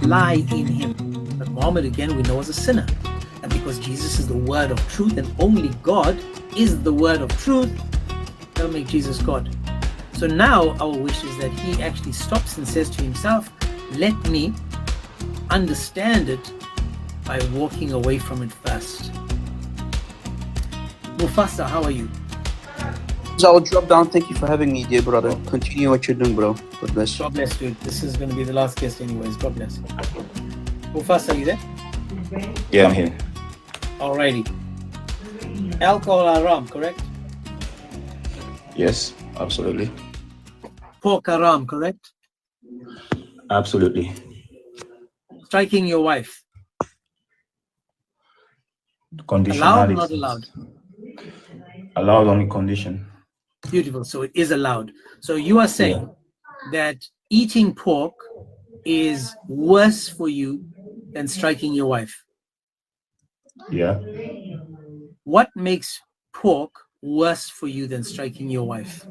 lie in him. But Muhammad, again, we know as a sinner. And because Jesus is the word of truth and only God is the word of truth, that'll make Jesus God. So now our wish is that he actually stops and says to himself, let me understand it by walking away from it first. Mufasa, how are you? So I'll drop down. Thank you for having me, dear brother. Continue what you're doing, bro. God bless. God bless, dude. This is going to be the last guest anyways. God bless. Mufasa, are you there? Yeah, I'm here. Alrighty. Alcohol haram, correct? Yes, absolutely. Pork haram, correct? Absolutely. Striking your wife, allowed or not allowed? Allowed on condition. Beautiful. So it is allowed. So you are saying that eating pork is worse for you than striking your wife. Yeah. What makes pork worse for you than striking your wife?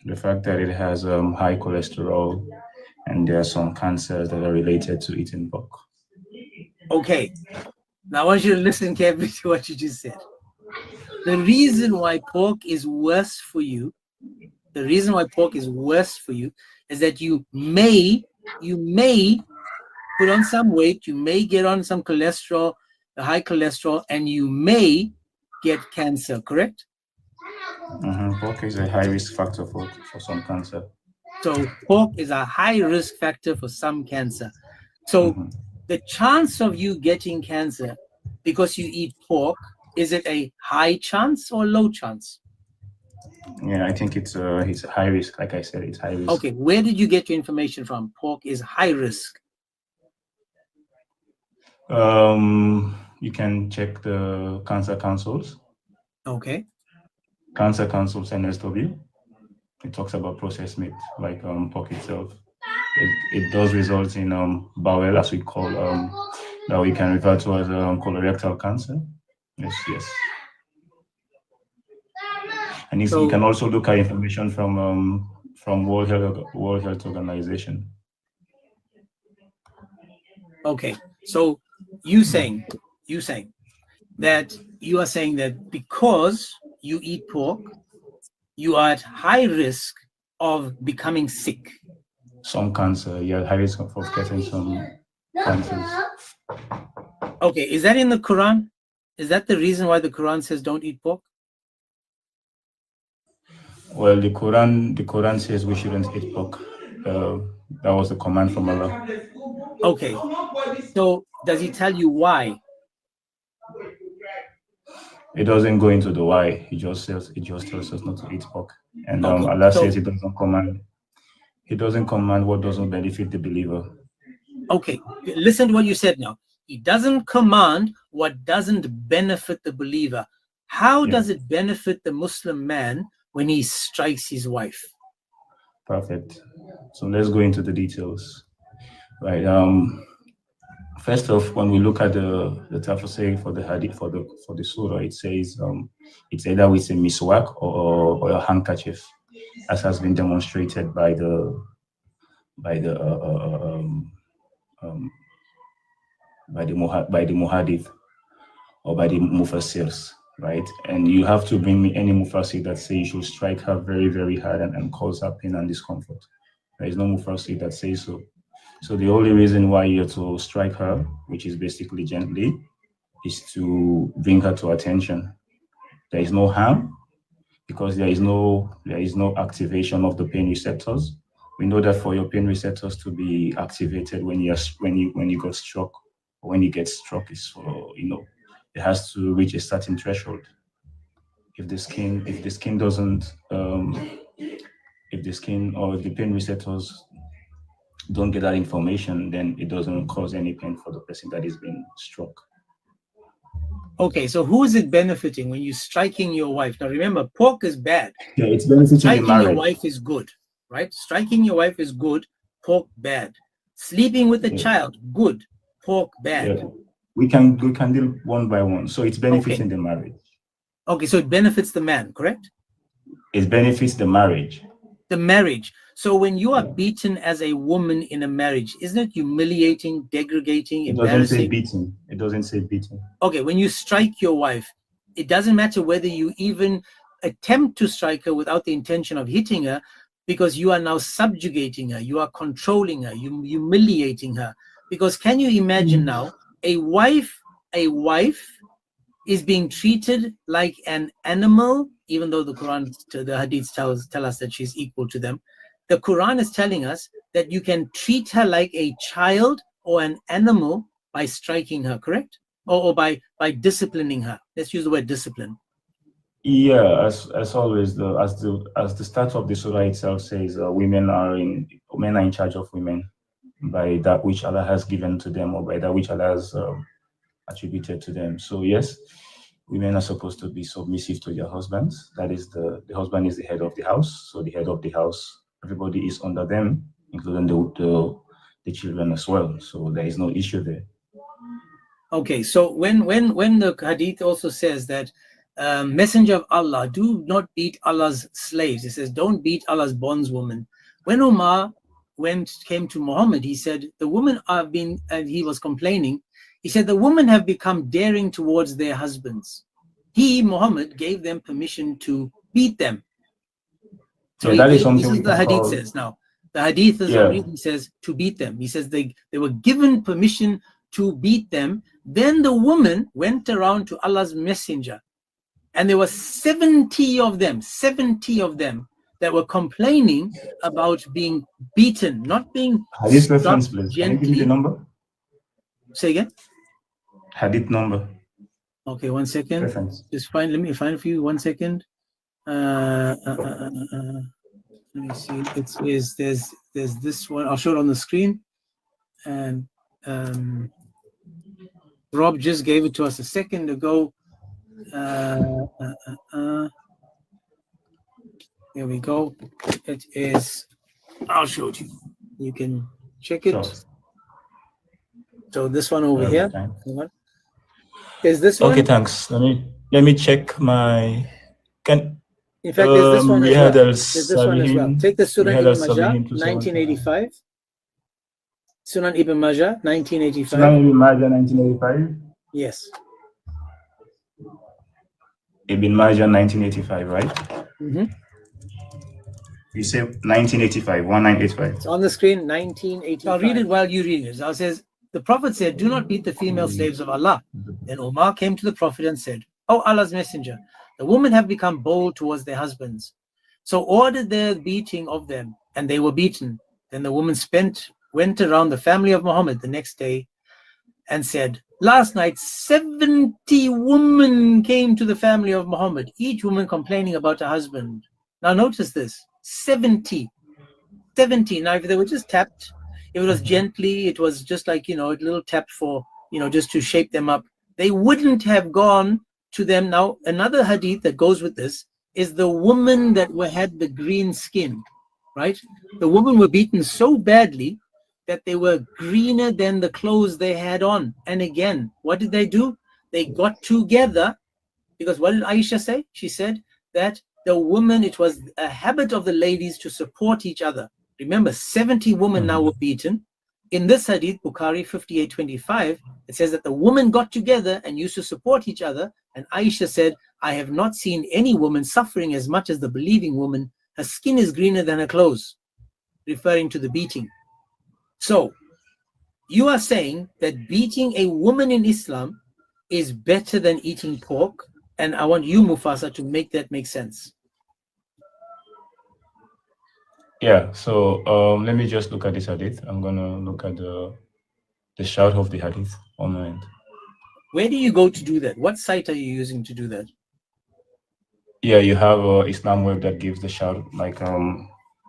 The fact that it has high cholesterol and there are some cancers that are related to eating pork. Okay. Now I want you to listen carefully to what you just said. The reason why pork is worse for you, is that you may put on some weight, you may get on some cholesterol, the high cholesterol, and you may get cancer, correct? Pork is a high risk factor for some cancer. So pork is a high risk factor for some cancer. So the chance of you getting cancer because you eat pork, is it a high chance or low chance? Yeah, I think it's a high risk. Like I said, it's high risk. Okay, where did you get your information from? Pork is high risk. You can check the cancer councils. Okay. Cancer councils NSW. It talks about processed meat, like pork itself. It does result in bowel, as we call that we can refer to as colorectal cancer. Yes. And you can also look at information from World Health Organization. Okay, so you are saying that because you eat pork, you are at high risk of becoming sick. Some cancer, yeah, high risk of getting some cancers. Okay, is that in the Quran? Is that the reason why the Quran says don't eat pork? Well, the Quran says we shouldn't eat pork. That was a command from Allah. Okay, so does he tell you why? It doesn't go into the why. It just tells us not to eat pork. And Okay, Allah says it doesn't command. He doesn't command what doesn't benefit the believer. Okay, listen to what you said now. He doesn't command what doesn't benefit the believer. How does it benefit the Muslim man when he strikes his wife? Perfect. So let's go into the details. Right. First off, when we look at the tafsir for the hadith for the surah, it says it's either with a miswak or a handkerchief, as has been demonstrated by the muhadith or by the mufassirs, right? And you have to bring me any mufassir that says you should strike her very, very hard and cause her pain and discomfort. There is no mufassir that says so. So the only reason why you're to strike her, which is basically gently, is to bring her to attention. There is no harm because there is no activation of the pain receptors. We know that for your pain receptors to be activated when you got struck, or when you get struck, is for it has to reach a certain threshold. If the skin doesn't, if the pain receptors don't get that information, then it doesn't cause any pain for the person that is being struck. Okay, so who is it benefiting when you're striking your wife? Now remember, pork is bad. Yeah, it's benefiting striking the marriage. Your wife is good, right? Striking your wife is good, pork bad. Sleeping with a child, good, pork bad. Yeah. We can deal one by one. So it's benefiting the marriage. Okay, so it benefits the man, correct? It benefits the marriage. The marriage. So when you are beaten as a woman in a marriage, isn't it humiliating, degrading, It doesn't say embarrassing? beating. It doesn't say beating. Okay, when you strike your wife, it doesn't matter whether you even attempt to strike her without the intention of hitting her, because you are now subjugating her, you are controlling her, you humiliating her. Because can you imagine now a wife is being treated like an animal, even though the Quran, the Hadiths tell us that she's equal to them. The Quran is telling us that you can treat her like a child or an animal by striking her, correct? Or by disciplining her. Let's use the word discipline. Yeah, as always, as the start of the surah itself says, men are in charge of women by that which Allah has given to them, or by that which Allah has attributed to them. So yes, women are supposed to be submissive to their husbands. That is, the husband is the head of the house. So the head of the house, everybody is under them, including the children as well. So there is no issue there. Okay, so when the hadith also says that Messenger of Allah, do not beat Allah's slaves. It says, don't beat Allah's bondswoman. When Umar came to Muhammad, he said, the women have been, and he was complaining, he said, the women have become daring towards their husbands. He, Muhammad, gave them permission to beat them. So that is something this is the hadith says. Now, the hadith is reading says to beat them. He says they were given permission to beat them. Then the woman went around to Allah's messenger, and there were 70 of them that were complaining about being beaten, not being hadith reference, please. Gently. Can you give me the number? Say again. Hadith number. Okay, 1 second. Reference. Let me find for you 1 second. Let me see. There's this one. I'll show it on the screen. And Rob just gave it to us a second ago. Here we go. It is. I'll show it to you. You can check it. Sure. So this one over here. Is this one? Okay, thanks. Let me check my. In fact, there's this one as well. There's this one as well. Take the Sunan Ibn Majah, 1985. Sunan Ibn Majah, 1985. Sunan Ibn Majah, 1985. Yes. Ibn Majah, 1985, right? Mm-hmm. You say 1985, 1985. It's on the screen, 1985. I'll read it while you read it. It says, the Prophet said, do not beat the female slaves of Allah. Then Umar came to the Prophet and said, O Allah's Messenger, the women have become bold towards their husbands. So ordered the beating of them, and they were beaten. Then the woman went around the family of Muhammad the next day and said, last night 70 women came to the family of Muhammad, each woman complaining about her husband. Now notice this, 70. Now if they were just tapped, if it was gently, it was just like, a little tap for, just to shape them up, they wouldn't have gone to them. Now another hadith that goes with this is the woman that had the green skin, right? The women were beaten so badly that they were greener than the clothes they had on. And again, what did they do? They got together, because what did Aisha say? She said that the women, it was a habit of the ladies to support each other. Remember, 70 women now were beaten. In this hadith, Bukhari 58:25, it says that the women got together and used to support each other. And Aisha said, I have not seen any woman suffering as much as the believing woman. Her skin is greener than her clothes, referring to the beating. So, you are saying that beating a woman in Islam is better than eating pork, and I want you, Mufasa, to make that make sense. Yeah, so let me just look at this hadith. I'm going to look at the shout of the hadith on my end. Where do you go to do that? What site are you using to do that? Yeah, you have Islam Web that gives the shout, like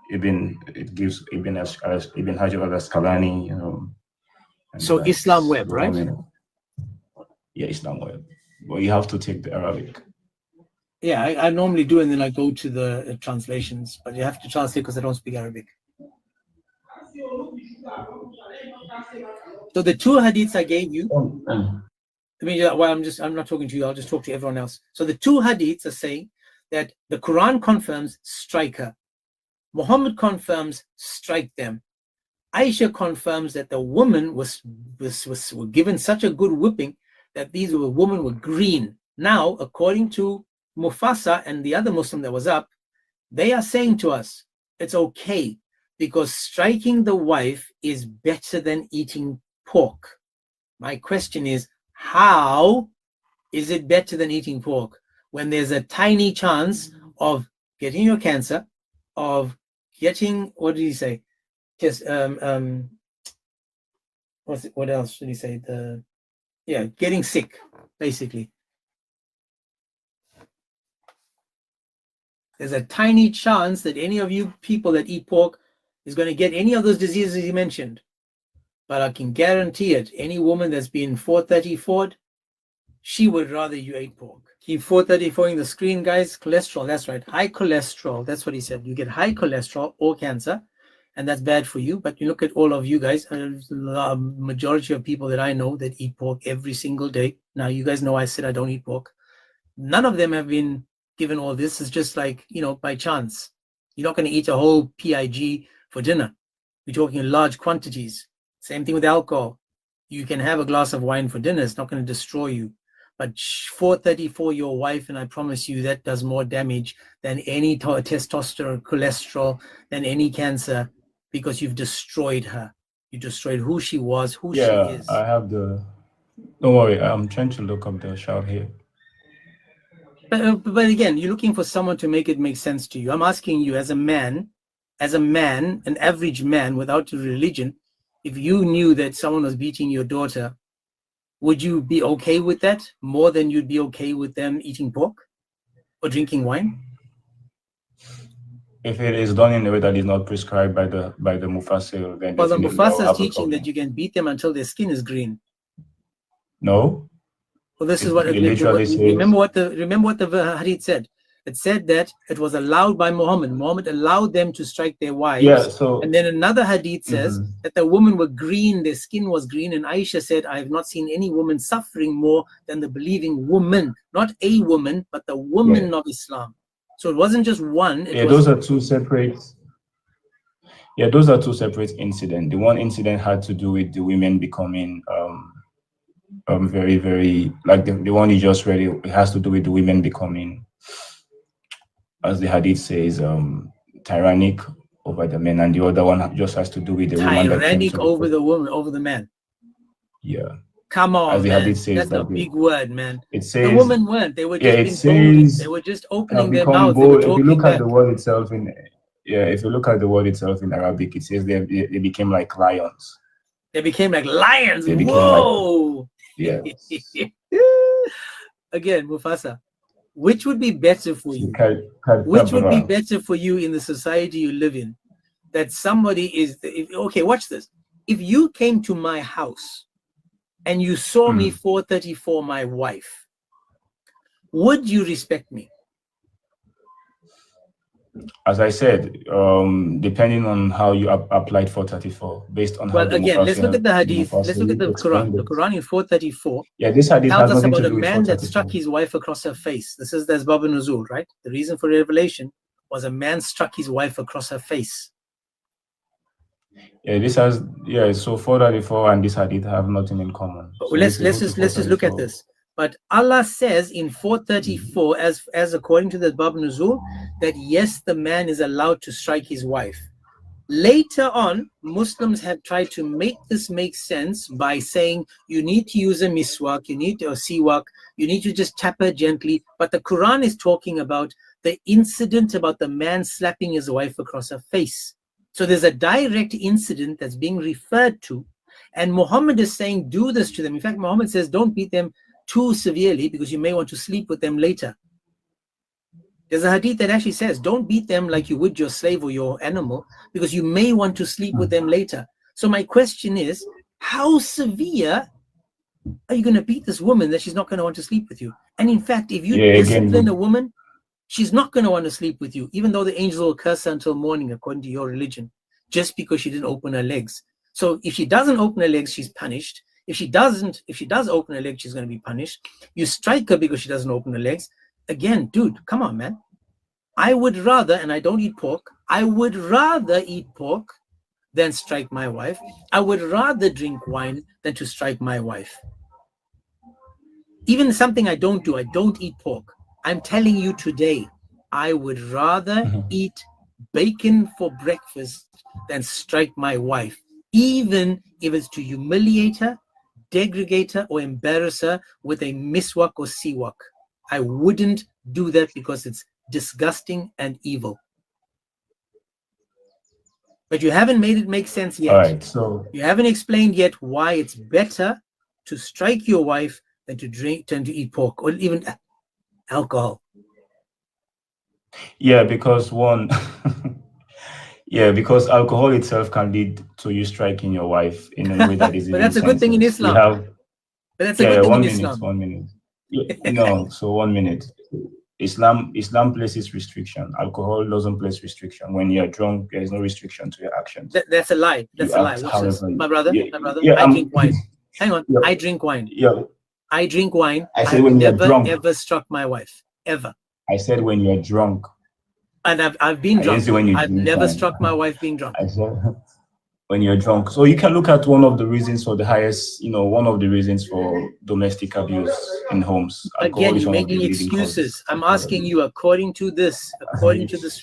it gives Ibn Hajar al-Asqalani. So Islam Web, right? Yeah, Islam Web. But you have to take the Arabic. Yeah, I normally do, and then I go to the translations, but you have to translate because I don't speak Arabic. So the two hadiths I gave you, I'm not talking to you, I'll just talk to everyone else. So the two hadiths are saying that the Quran confirms strike her, Muhammad confirms, strike them. Aisha confirms that the woman was given such a good whipping that these women were green. Now, according to Mufasa and the other Muslim that was up, they are saying to us, it's okay because striking the wife is better than eating pork. My question is, how is it better than eating pork when there's a tiny chance of getting your cancer, of getting, what did he say? Just what else did he say? Getting sick, basically. There's a tiny chance that any of you people that eat pork is going to get any of those diseases he mentioned. But I can guarantee it, any woman that's been 434'd, she would rather you ate pork. Keep 434ing the screen, guys. Cholesterol, that's right. High cholesterol, that's what he said. You get high cholesterol or cancer, and that's bad for you. But you look at all of you guys, the majority of people that I know that eat pork every single day. Now, you guys know I said I don't eat pork. None of them have been given all this. It's just like, by chance. You're not going to eat a whole PIG for dinner. We're talking in large quantities. Same thing with alcohol. You can have a glass of wine for dinner. It's not going to destroy you. But 434 your wife, and I promise you that does more damage than any testosterone, cholesterol, than any cancer, because you've destroyed her. You destroyed who she was, who she is. I have don't worry, I'm trying to look up the shout here. But again, you're looking for someone to make it make sense to you. I'm asking you as a man, an average man without a religion, if you knew that someone was beating your daughter, would you be okay with that more than you'd be okay with them eating pork or drinking wine? If it is done in a way that is not prescribed by the Mufassir, then well, the Mufassir is teaching that you can beat them until their skin is green. No. Well, this is what it literally says. Remember what the hadith said. It said that it was allowed by Muhammad. Muhammad allowed them to strike their wives. Yeah, so, and then another hadith says that the women were green, their skin was green. And Aisha said, I have not seen any woman suffering more than the believing woman. Not a woman, but the woman of Islam. So it wasn't just one. Those are two separate. Yeah, those are two separate incidents. The one incident had to do with the women becoming very, very, like the one you just read, it has to do with the women becoming, as the hadith says, tyrannic over the men, and the other one just has to do with the woman that tyrannic over the woman, over the man. Yeah. Come on, as the man. hadith says, That's a big word, man. It says the women weren't. They were just being bold. They were just opening their mouths. If you look at the word itself in Arabic, it says they became like lions. They became like lions. Whoa! Yes. Again, Mufasa, which would be better for you? Which would be better for you in the society you live in? That somebody is okay. Watch this. If you came to my house and you saw me 434 my wife, would you respect me? As I said, depending on how you applied 434, based on well, again, let's look at the hadith. Let's look at the Quran. The Quran in 434. Yeah, this hadith tells us about a man that struck his wife across her face. This is the Asbab Nuzul, right? The reason for revelation was a man struck his wife across her face. Yeah, so 434 and this hadith have nothing in common. So let's just look at this. But Allah says in 434, as according to the Asbab Nuzul, that yes, the man is allowed to strike his wife. Later on, Muslims have tried to make this make sense by saying you need to use a miswak, you need to siwak, you need to just tap her gently. But the Quran is talking about the incident about the man slapping his wife across her face. So there's a direct incident that's being referred to, and Muhammad is saying do this to them. In fact, Muhammad says don't beat them too severely because you may want to sleep with them later. There's a hadith that actually says don't beat them like you would your slave or your animal because you may want to sleep with them later. So my question is, how severe are you going to beat this woman that she's not going to want to sleep with you? And in fact, if you discipline a woman, she's not going to want to sleep with you, even though the angels will curse her until morning, according to your religion, just because she didn't open her legs. So if she doesn't open her legs, she's punished. If she does open her legs, she's going to be punished. You strike her because she doesn't open her legs. Again, dude, come on, man. I would rather, and I don't eat pork, I would rather eat pork than strike my wife. I would rather drink wine than to strike my wife. Even something I don't do, I don't eat pork. I'm telling you today, I would rather eat bacon for breakfast than strike my wife, even if it's to humiliate her, degrade her, or embarrass her with a miswak or siwak. I wouldn't do that because it's disgusting and evil. But you haven't made it make sense yet. All right, so you haven't explained yet why it's better to strike your wife than to drink, than to eat pork or even alcohol. yeah, because one, yeah, because alcohol itself can lead to you striking your wife in a way that is But even that's a good thing in senseless. Islam. But that's a good thing in Islam. 1 minute. No, so 1 minute. Islam places restriction. Alcohol doesn't place restriction. When you're drunk, there is no restriction to your actions. That's a lie. That's a lie. Watch this. My brother, yeah, I drink wine. Hang on, yeah. I drink wine. Yeah. I drink wine. I said when you're drunk. Ever struck my wife. Ever. I said when you're drunk. And I've been drunk. I've never wine. struck my wife being drunk. I said when you're drunk. So you can look at one of the reasons for the highest, one of the reasons for domestic abuse in homes. Again, you're making excuses. I'm asking you, according to this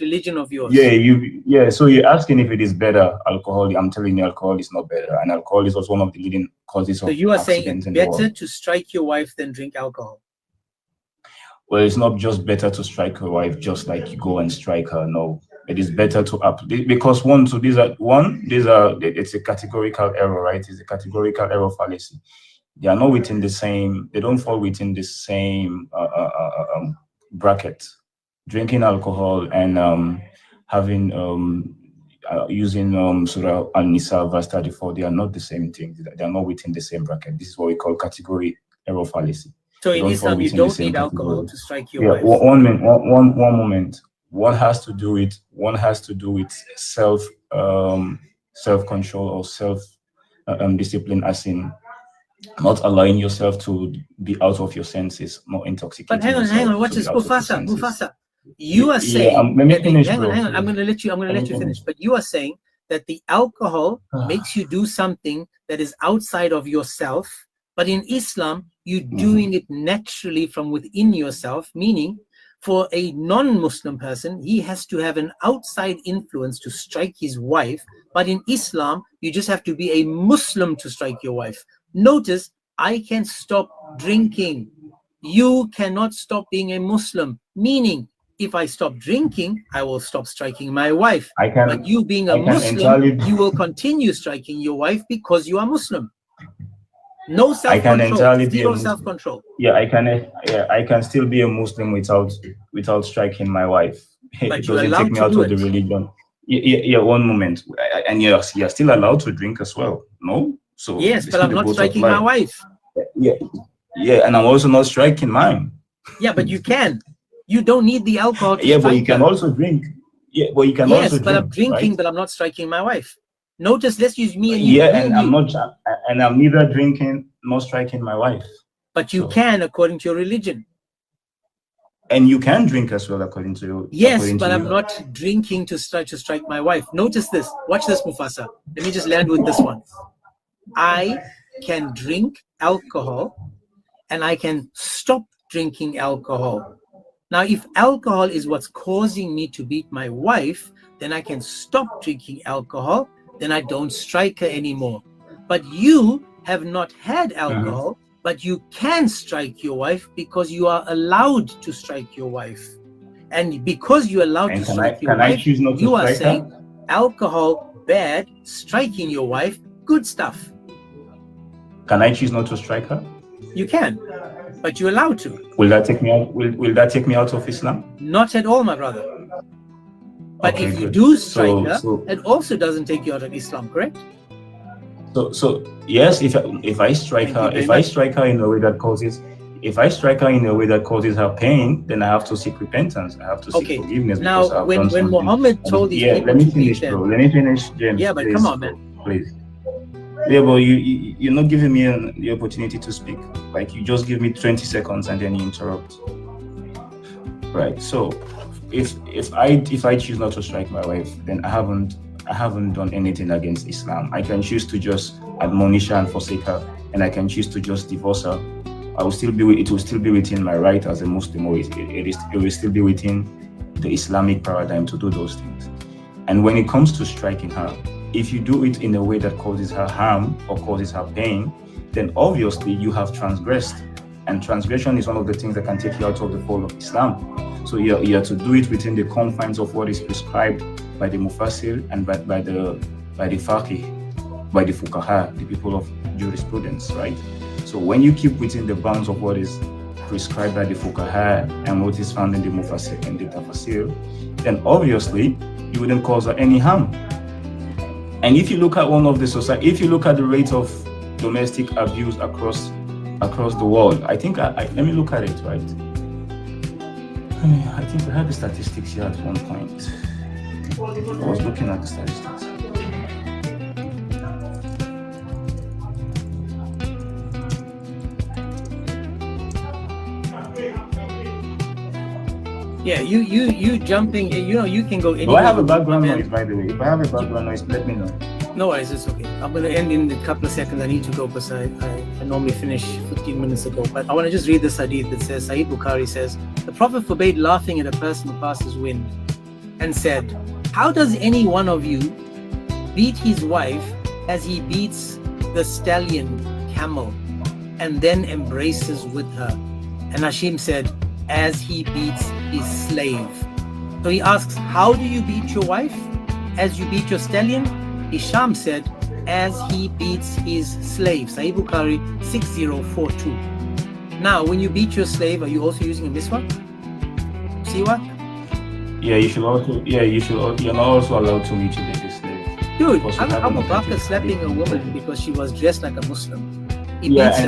religion of yours. Yeah, so you're asking if it is better, alcohol. I'm telling you, alcohol is not better. And alcohol is also one of the leading causes of accidents. So you are saying it's better to strike your wife than drink alcohol? Well, it's not just better to strike your wife just like you go and strike her. No, it is better to because it's a categorical error, right? It's a categorical error fallacy. They are not within the same. They don't fall within the same bracket. Drinking alcohol and having using Surah An-Nisa verse 34. They are not the same thing. They are not within the same bracket. This is what we call category error fallacy. So in Islam, you don't need alcohol to strike your wife. One moment. One has to do it. One has to do with self-control or self discipline, as in not allowing yourself to be out of your senses, not intoxicating. But hang on. Watch this, Mufasa. You are saying. Let me finish, hang on. I'm going to let you finish. But you are saying that the alcohol makes you do something that is outside of yourself. But in Islam, you're doing it naturally from within yourself, meaning for a non-Muslim person, he has to have an outside influence to strike his wife. But in Islam, you just have to be a Muslim to strike your wife. Notice, I can stop drinking. You cannot stop being a Muslim, meaning if I stop drinking, I will stop striking my wife. But you being a Muslim, you will continue striking your wife because you are Muslim. No self-control. Zero self-control. Yeah, I can still be a Muslim without striking my wife. But it doesn't take me out of the religion. Yeah, 1 moment. And you're still allowed to drink as well. No? So yes, but I'm not striking my wife. Yeah, and I'm also not striking mine. Yeah, but you can. You don't need the alcohol to but you can also drink. Yeah, but you can also drink. Yes, but I'm drinking, right? But I'm not striking my wife. Notice, let's use me and you. Yeah, and I'm neither drinking nor striking my wife. But you can, according to your religion. And you can drink as well, according to you. Yes, but I'm not drinking to strike my wife. Notice this. Watch this, Mufasa. Let me just land with this one. I can drink alcohol, and I can stop drinking alcohol. Now, if alcohol is what's causing me to beat my wife, then I can stop drinking alcohol. Then I don't strike her anymore. But you have not had alcohol, but you can strike your wife because you are allowed to strike your wife. And because you're allowed to strike your wife, you are saying alcohol, bad, striking your wife, good stuff. Can I choose not to strike her? You can, but you're allowed to. Will that take me out? Will that take me out of Islam? Not at all, my brother. But if you do strike her, it also doesn't take you out of Islam, correct? So yes, if I strike her, in a way that causes her pain, then I have to seek repentance. I have to seek forgiveness. Now, when Muhammad told these people let me finish, bro. Let me finish, James. Yeah, but please, come on, man. Please. Yeah, but you're not giving me the opportunity to speak. Like, you just give me 20 seconds and then you interrupt. Right. So if I choose not to strike my wife, then I haven't done anything against Islam. I can choose to just admonish her and forsake her, and I can choose to just divorce her. It will still be within my right as a Muslim, or it will still be within the Islamic paradigm to do those things. And when it comes to striking her, if you do it in a way that causes her harm or causes her pain, then obviously you have transgressed. And transgression is one of the things that can take you out of the fold of Islam. So you are to do it within the confines of what is prescribed by the Mufassir and by the Faqih, by the Fuqaha, the people of jurisprudence, right? So when you keep within the bounds of what is prescribed by the Fuqaha and what is found in the Mufassir and the Tafasir, then obviously you wouldn't cause her any harm. And if you look at if you look at the rate of domestic abuse across the world, I think let me look at it, right? I think we had the statistics here at one point. I was looking at the statistics. Yeah, you jumping. You can go anywhere. Do I have a background noise, by the way? If I have a background noise, let me know. No worries, it's okay. I'm going to end in a couple of seconds. I need to go because I normally finish 15 minutes ago. But I want to just read this hadith that says, Sahih Bukhari says, the Prophet forbade laughing at a person who passes wind and said, how does any one of you beat his wife as he beats the stallion camel and then embraces with her? And Hashim said, as he beats his slave. So he asks, how do you beat your wife? As you beat your stallion? Hisham said, as he beats his slave. Sahih Bukhari 6042. Now, when you beat your slave, are you also using a miswak? Siwak? Yeah, you're not also allowed to mutilate the slave. Dude, Abu Bakr slapping a woman because she was dressed like a Muslim. He beats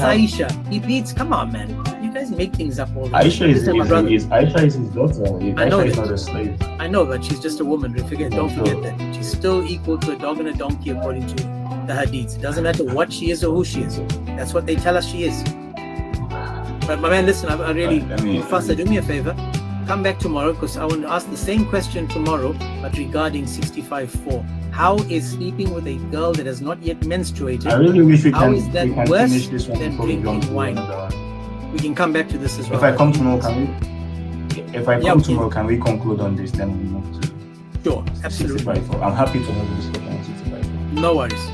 Aisha. Come on, man. You guys make things up all the time. Aisha is his daughter. Aisha is not a slave. I know, but she's just a woman. Don't forget that. She's still equal to a dog and a donkey according to the hadiths. It doesn't matter what she is or who she is. That's what they tell us she is. But my man, listen, I really, Fasa, do me a favor. Come back tomorrow because I want to ask the same question tomorrow, but regarding 65.4. How is sleeping with a girl that has not yet menstruated? I really wish we How can, is that we can worse finish this one than before we jump drinking to wine? another one. We can come back to this as well. If I come tomorrow, can we conclude on this? Then we move to Sure, absolutely. 65.4. I'm happy to have this discussion on 65.4. No worries.